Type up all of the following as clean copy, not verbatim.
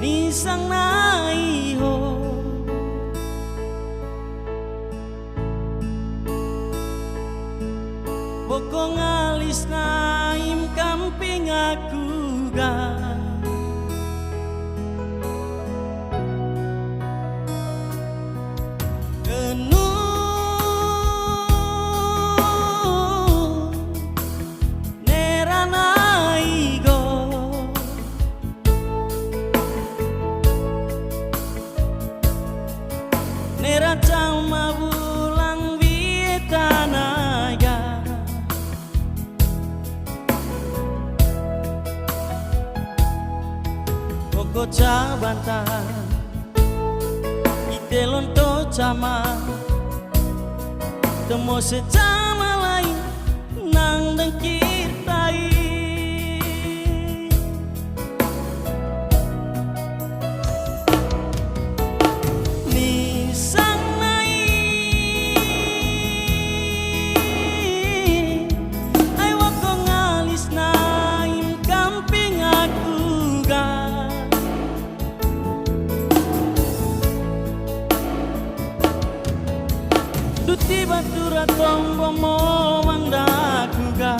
nisang naiho bokong alis naim kamping aku ga Nera cama bulang vietanaga Koko cabanta Itelon to cama Temo secama lain nang dengkir tai Duti batura tombo mo mandaku ga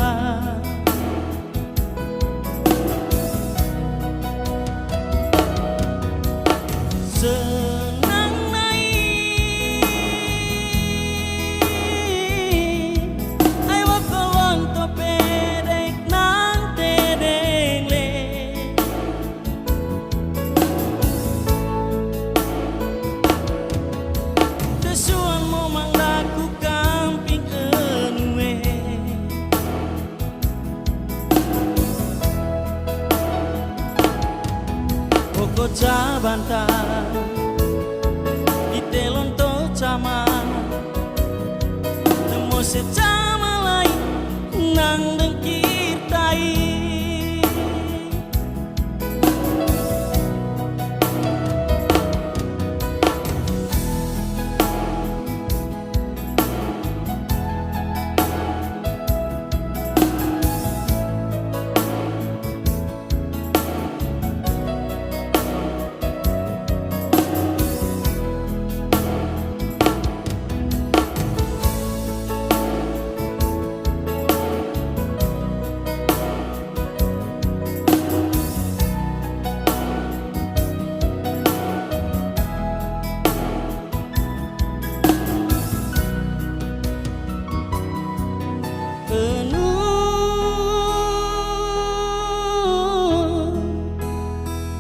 senang nai ai wakolon to pedek nang tedeng le Desuan mo mandaku kamping enue Koko cabanta Itelon to cama Temo secama lain nang dengkir tai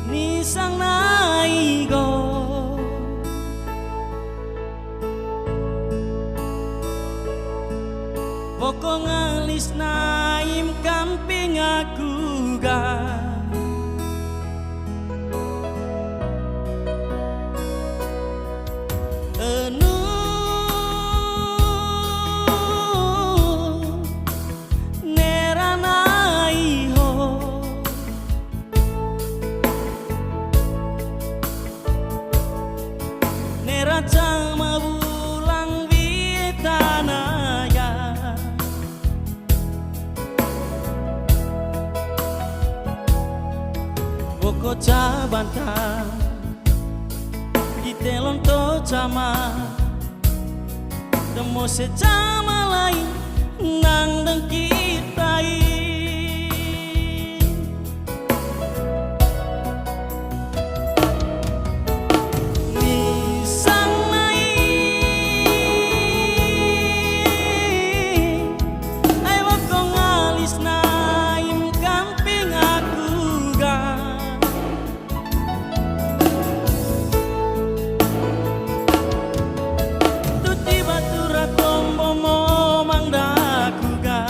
Nisang naigo bokong alis naim kamping aku ga Cama bulang vietanaga Boko cabanta Itelon to cama Temo secama lain nang dengkir tai Tombo mo mangdaku ga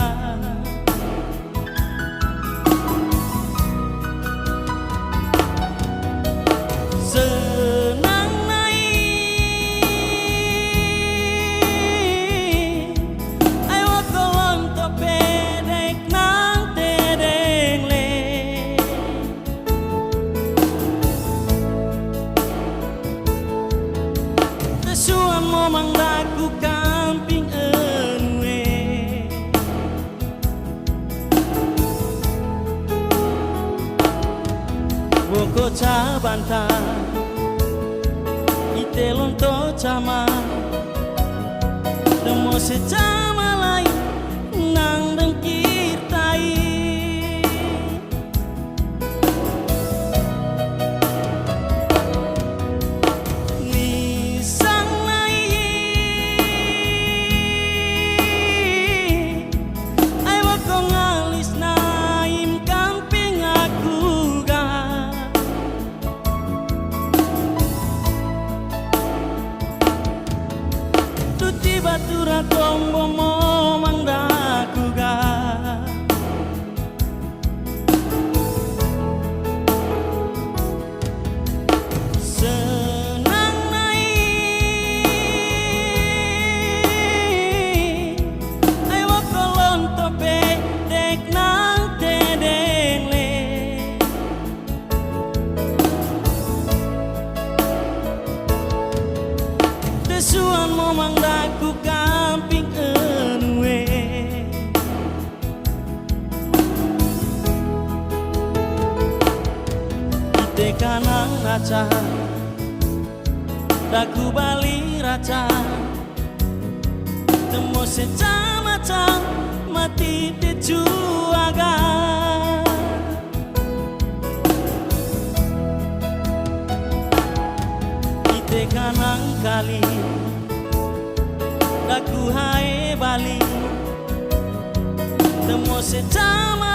banta ite lonto chama demo se chama lai nang dengkir tai ni sang nai ai wa kong alis naim kamping aku ga tuti batura tombo mo mandaku ga senang nai ai wa kolon tope dek nang te deng le desuan mo mandaku kamping enue ite kanang raca daku bali raca temo secama-ca mati te juaga ite kanang kali daku hae bali temo secama